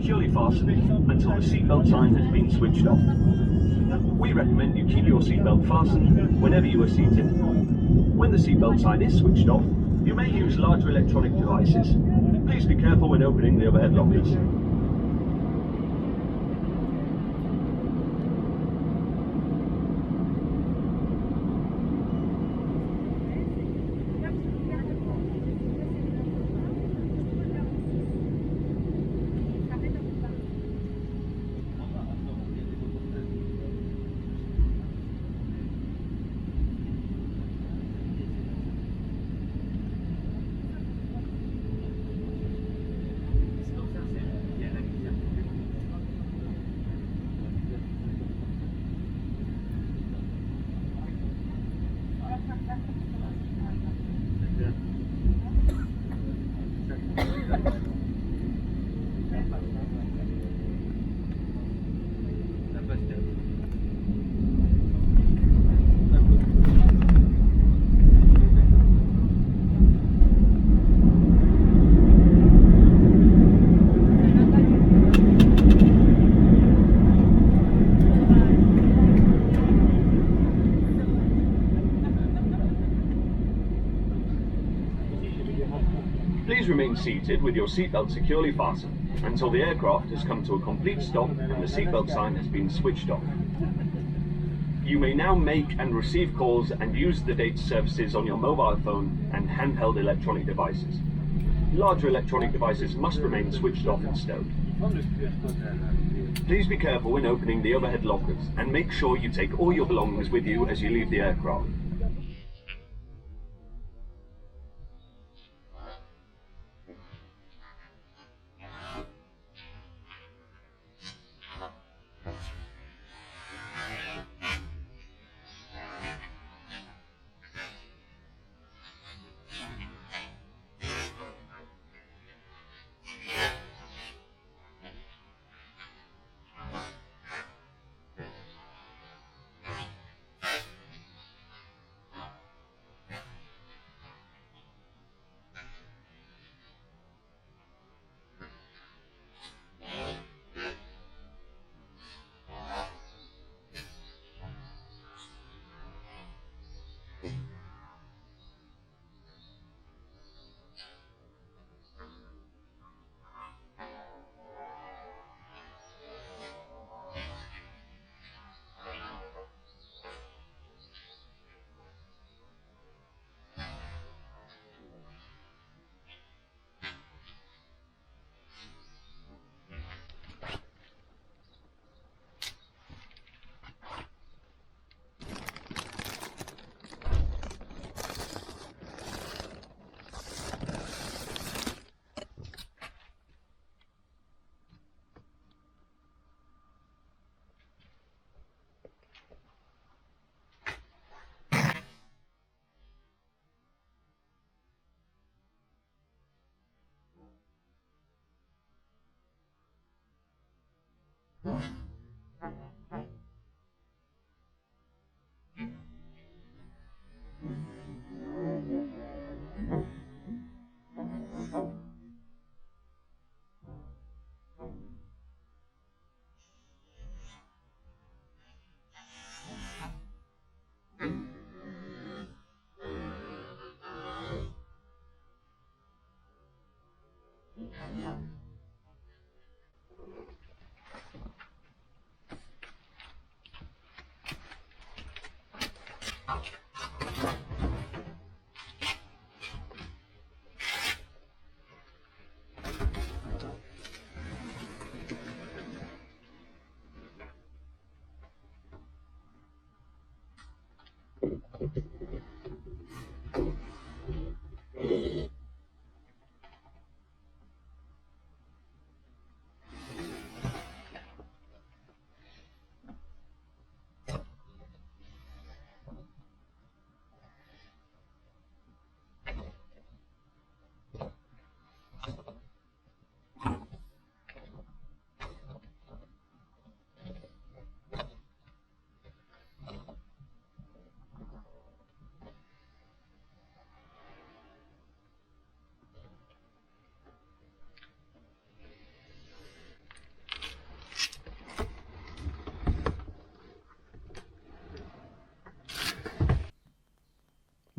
securely fasten until the seatbelt sign has been switched off. We recommend you keep your seatbelt fastened whenever you are seated. When the seatbelt sign is switched off, you may use larger electronic devices. Please be careful when opening the overhead lockers. Please remain seated with your seatbelt securely fastened until the aircraft has come to a complete stop and the seatbelt sign has been switched off. You may now make and receive calls and use the data services on your mobile phone and handheld electronic devices. Larger electronic devices must remain switched off and stowed. Please be careful when opening the overhead lockers and make sure you take all your belongings with you as you leave the aircraft.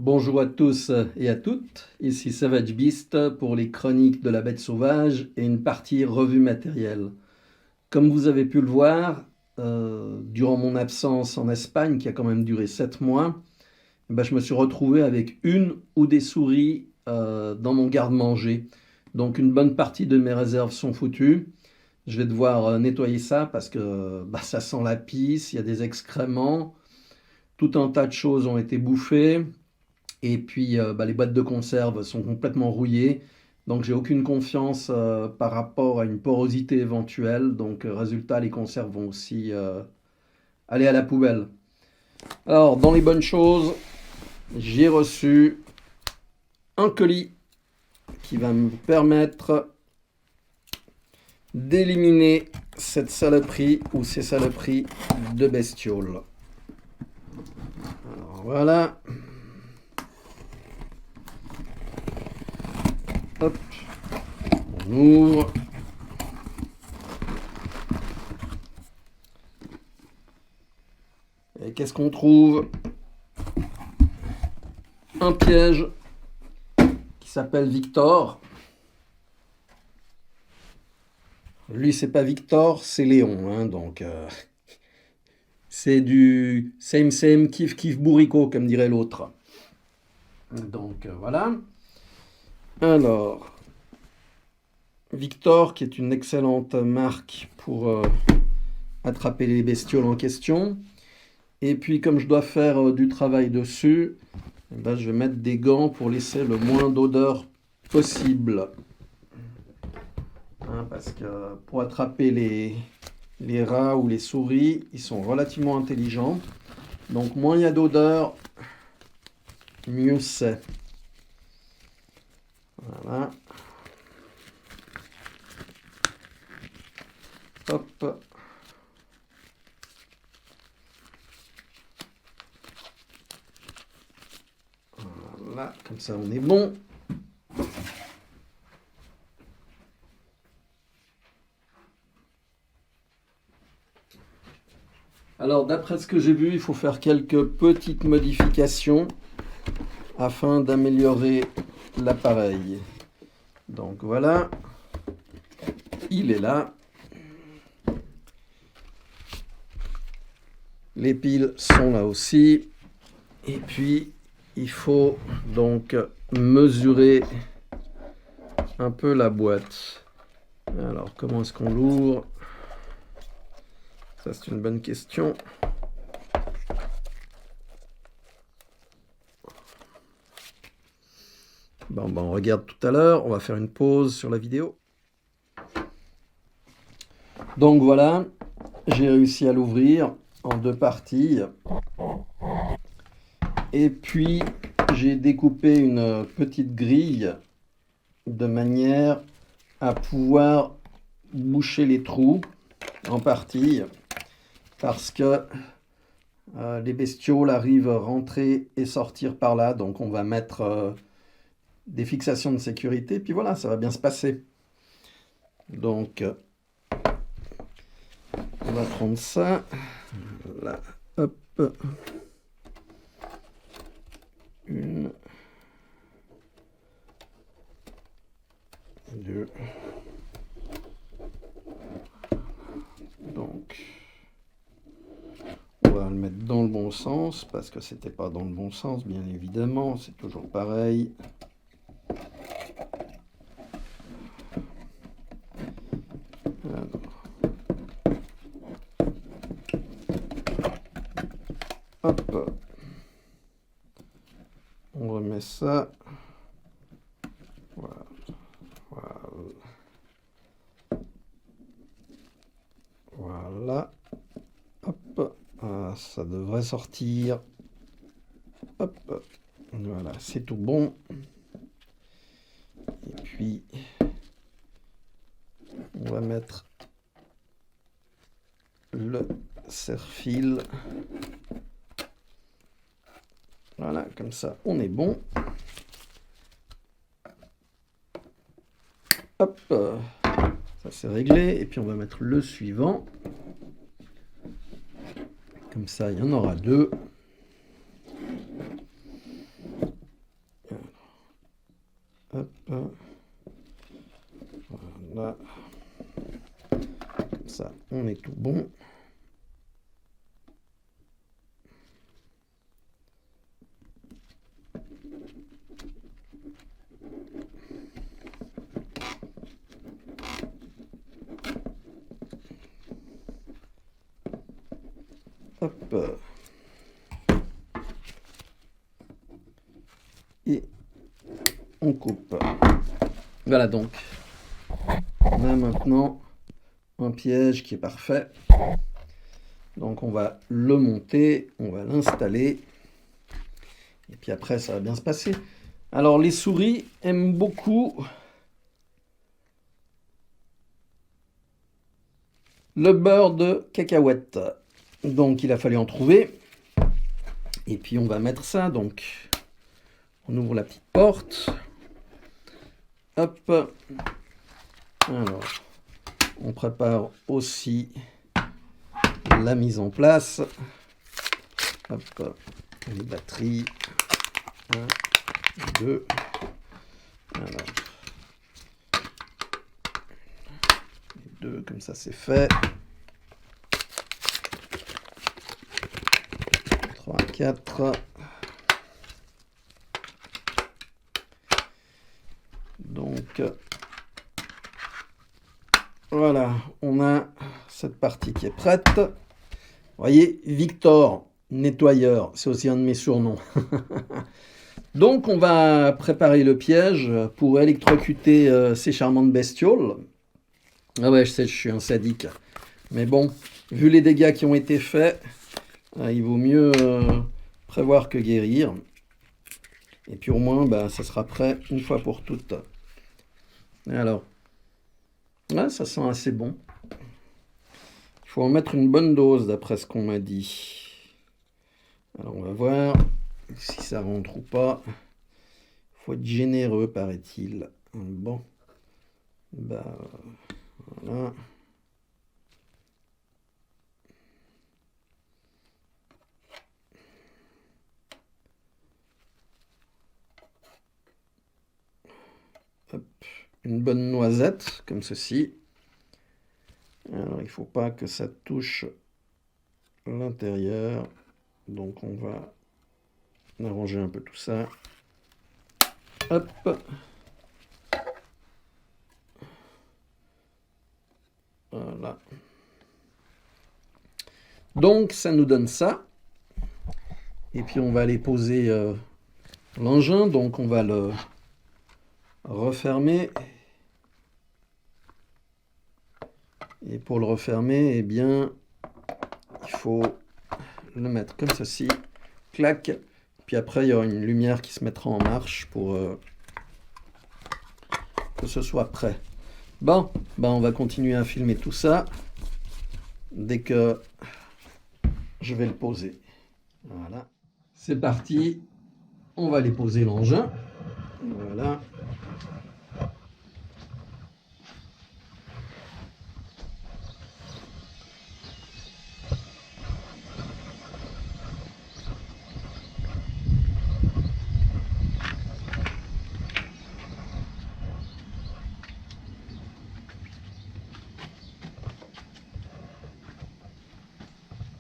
Bonjour à tous et à toutes, ici Savage Beast pour les chroniques de la bête sauvage et une partie revue matérielle. Comme vous avez pu le voir, durant mon absence en Espagne, qui a quand même duré 7 mois, je me suis retrouvé avec une ou des souris dans mon garde-manger. Donc une bonne partie de mes réserves sont foutues. Je vais devoir nettoyer ça parce que ça sent la pisse, il y a des excréments, tout un tas de choses ont été bouffées. Et puis les boîtes de conserve sont complètement rouillées. Donc j'ai aucune confiance par rapport à une porosité éventuelle. Donc résultat, les conserves vont aussi aller à la poubelle. Alors dans les bonnes choses, j'ai reçu un colis qui va me permettre d'éliminer cette saloperie ou ces saloperies de bestioles. Alors voilà. Hop, on ouvre. Et qu'est-ce qu'on trouve? Un piège qui s'appelle Victor. Lui, c'est pas Victor, c'est Léon, hein, donc c'est du same same kiff kiff bourricot, comme dirait l'autre. Donc voilà. Alors, Victor, qui est une excellente marque pour attraper les bestioles en question. Et puis, comme je dois faire du travail dessus, je vais mettre des gants pour laisser le moins d'odeur possible. Hein, parce que pour attraper les rats ou les souris, ils sont relativement intelligents. Donc, moins il y a d'odeur, mieux c'est. Voilà. Hop. Voilà, comme ça on est bon. Alors d'après ce que j'ai vu, il faut faire quelques petites modifications afin d'améliorer l'appareil. Donc voilà, il est là. Les piles sont là aussi. Et puis, il faut donc mesurer un peu la boîte. Alors, comment est-ce qu'on l'ouvre? Ça, c'est une bonne question. Bon, on regarde tout à l'heure. On va faire une pause sur la vidéo. Donc voilà, j'ai réussi à l'ouvrir en 2 parties. Et puis, j'ai découpé une petite grille de manière à pouvoir boucher les trous en partie parce que les bestioles arrivent à rentrer et sortir par là. Donc, on va mettre des fixations de sécurité. Puis voilà, ça va bien se passer. Donc, on va prendre ça. Là, hop. Une, 2. Donc, on va le mettre dans le bon sens parce que c'était pas dans le bon sens, bien évidemment. C'est toujours pareil. Alors. Hop. On remet ça. Voilà. Voilà. Hop. Ça devrait sortir. Hop. Voilà, c'est tout bon. Et puis, on va mettre le serre-fil. Voilà, comme ça, on est bon. Hop, ça c'est réglé. Et puis on va mettre le suivant. Comme ça, il y en aura 2. on est tout bon. Hop. Et on coupe. Voilà donc. On a maintenant un piège qui est parfait. Donc on va le monter, on va l'installer. Et puis après, ça va bien se passer. Alors les souris aiment beaucoup le beurre de cacahuète. Donc il a fallu en trouver. Et puis on va mettre ça. Donc on ouvre la petite porte. Hop. Alors, on prépare aussi la mise en place. Hop, les batteries. 1, 2. Alors, les 2, comme ça c'est fait. 3, 4. Donc, voilà, on a cette partie qui est prête. Vous voyez, Victor, nettoyeur, c'est aussi un de mes surnoms. Donc, on va préparer le piège pour électrocuter ces charmantes bestioles. Ah ouais, je sais, je suis un sadique. Mais bon, vu les dégâts qui ont été faits, il vaut mieux prévoir que guérir. Et puis au moins, ça sera prêt une fois pour toutes. Alors, ouais, ça sent assez bon. Il faut en mettre une bonne dose d'après ce qu'on m'a dit. Alors on va voir si ça rentre ou pas. Il faut être généreux, paraît-il. Bon, voilà. Hop. Une bonne noisette, comme ceci. Alors, il ne faut pas que ça touche l'intérieur. Donc, on va arranger un peu tout ça. Hop. Voilà. Donc, ça nous donne ça. Et puis, on va aller poser l'engin. Donc, on va le refermer. Et pour le refermer, eh bien, il faut le mettre comme ceci. Clac. Puis après, il y aura une lumière qui se mettra en marche pour que ce soit prêt. Bon, on va continuer à filmer tout ça dès que je vais le poser. Voilà. C'est parti. On va aller poser l'engin. Voilà.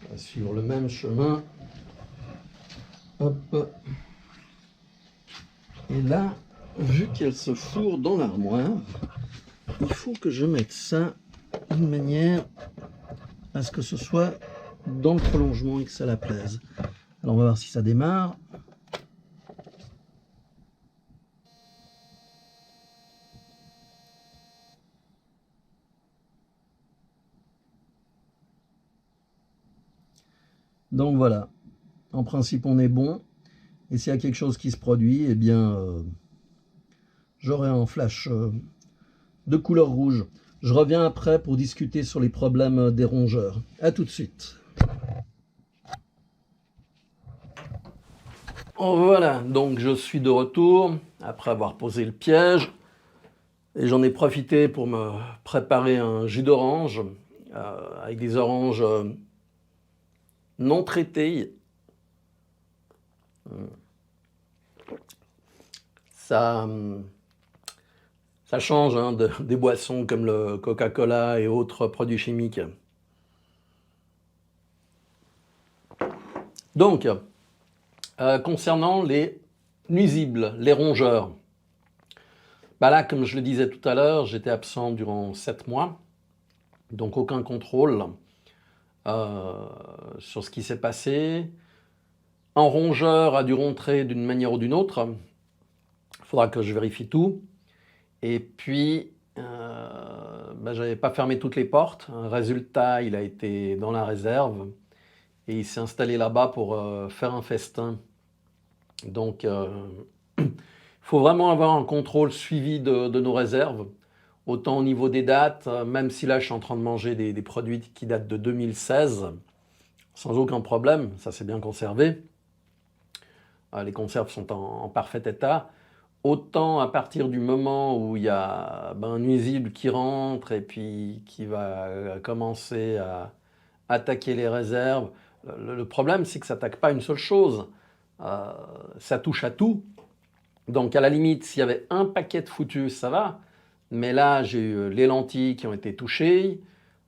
On va suivre le même chemin. Hop. Et là, vu qu'elle se fourre dans l'armoire, il faut que je mette ça d'une manière à ce que ce soit dans le prolongement et que ça la plaise. Alors on va voir si ça démarre. Donc voilà, en principe on est bon. Et s'il y a quelque chose qui se produit, eh bien j'aurai un flash de couleur rouge. Je reviens après pour discuter sur les problèmes des rongeurs. A tout de suite. Voilà, donc je suis de retour après avoir posé le piège. Et j'en ai profité pour me préparer un jus d'orange avec des oranges non traitées. Ça change des boissons comme le Coca-Cola et autres produits chimiques. Donc, concernant les nuisibles, les rongeurs, bah là, comme je le disais tout à l'heure, j'étais absent durant 7 mois, donc aucun contrôle sur ce qui s'est passé. Un rongeur a dû rentrer d'une manière ou d'une autre. Il faudra que je vérifie tout. Et puis, bah, j'avais pas fermé toutes les portes. Résultat, il a été dans la réserve et il s'est installé là-bas pour faire un festin. Donc, il faut vraiment avoir un contrôle suivi de nos réserves, autant au niveau des dates, même si là je suis en train de manger des produits qui datent de 2016, sans aucun problème, ça c'est bien conservé. Les conserves sont en parfait état. Autant à partir du moment où il y a un nuisible qui rentre et puis qui va commencer à attaquer les réserves, le problème c'est que ça n'attaque pas une seule chose, ça touche à tout. Donc à la limite, s'il y avait un paquet de foutus, ça va. Mais là, j'ai eu les lentilles qui ont été touchées,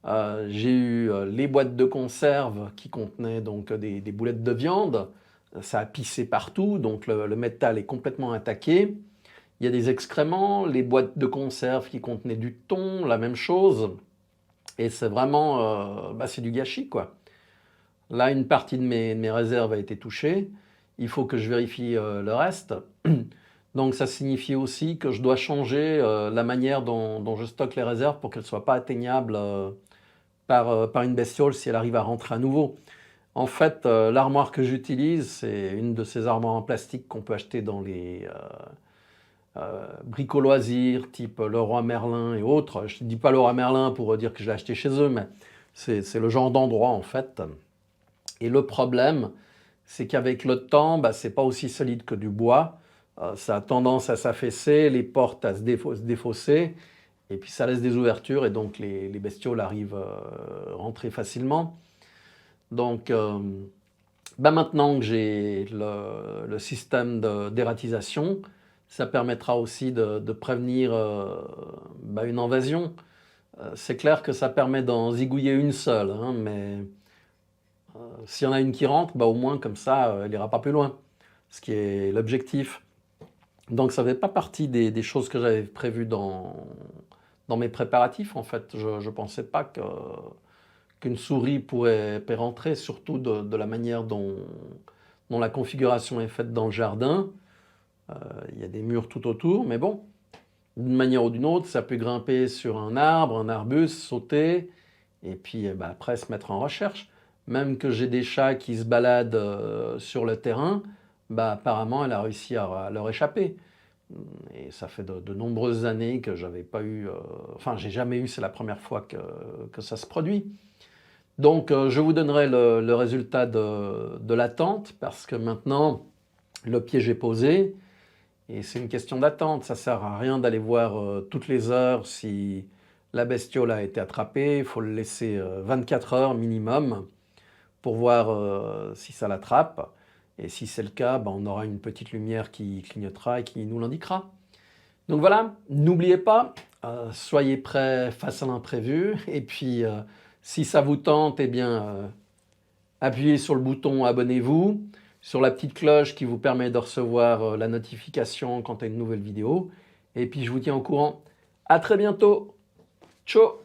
j'ai eu les boîtes de conserve qui contenaient donc des boulettes de viande. Ça a pissé partout, donc le métal est complètement attaqué. Il y a des excréments, les boîtes de conserve qui contenaient du thon, la même chose. Et c'est vraiment, c'est du gâchis, quoi. Là, une partie de mes réserves a été touchée. Il faut que je vérifie le reste. Donc ça signifie aussi que je dois changer la manière dont je stocke les réserves pour qu'elles ne soient pas atteignables par une bestiole si elle arrive à rentrer à nouveau. En fait, l'armoire que j'utilise, c'est une de ces armoires en plastique qu'on peut acheter dans les brico-loisirs, type Leroy Merlin et autres. Je ne dis pas Leroy Merlin pour dire que je l'ai acheté chez eux, mais c'est le genre d'endroit en fait. Et le problème, c'est qu'avec le temps, c'est pas aussi solide que du bois. Ça a tendance à s'affaisser, les portes à se défausser, et puis ça laisse des ouvertures, et donc les bestioles arrivent à rentrer facilement. Donc, maintenant que j'ai le système d'ératisation, ça permettra aussi de prévenir une invasion. C'est clair que ça permet d'en zigouiller une seule, hein, mais s'il y en a une qui rentre, au moins comme ça, elle n'ira pas plus loin, ce qui est l'objectif. Donc ça ne fait pas partie des choses que j'avais prévues dans mes préparatifs, en fait. Je ne pensais pas qu'une souris pourrait rentrer, surtout de la manière dont la configuration est faite dans le jardin. Il y a des murs tout autour, mais bon, d'une manière ou d'une autre, ça peut grimper sur un arbre, un arbuste, sauter, et puis après se mettre en recherche. Même que j'ai des chats qui se baladent sur le terrain, apparemment elle a réussi à leur échapper. Et ça fait de nombreuses années que j'avais pas eu... enfin, j'ai jamais eu, c'est la première fois que ça se produit. Donc, je vous donnerai le résultat de l'attente, parce que maintenant, le piège est posé, et c'est une question d'attente. Ça sert à rien d'aller voir toutes les heures si la bestiole a été attrapée. Il faut le laisser 24 heures minimum pour voir si ça l'attrape. Et si c'est le cas, on aura une petite lumière qui clignotera et qui nous l'indiquera. Donc voilà, n'oubliez pas, soyez prêts face à l'imprévu. Et puis, si ça vous tente, eh bien, appuyez sur le bouton abonnez-vous, sur la petite cloche qui vous permet de recevoir la notification quand il y a une nouvelle vidéo. Et puis, je vous tiens au courant. À très bientôt. Ciao!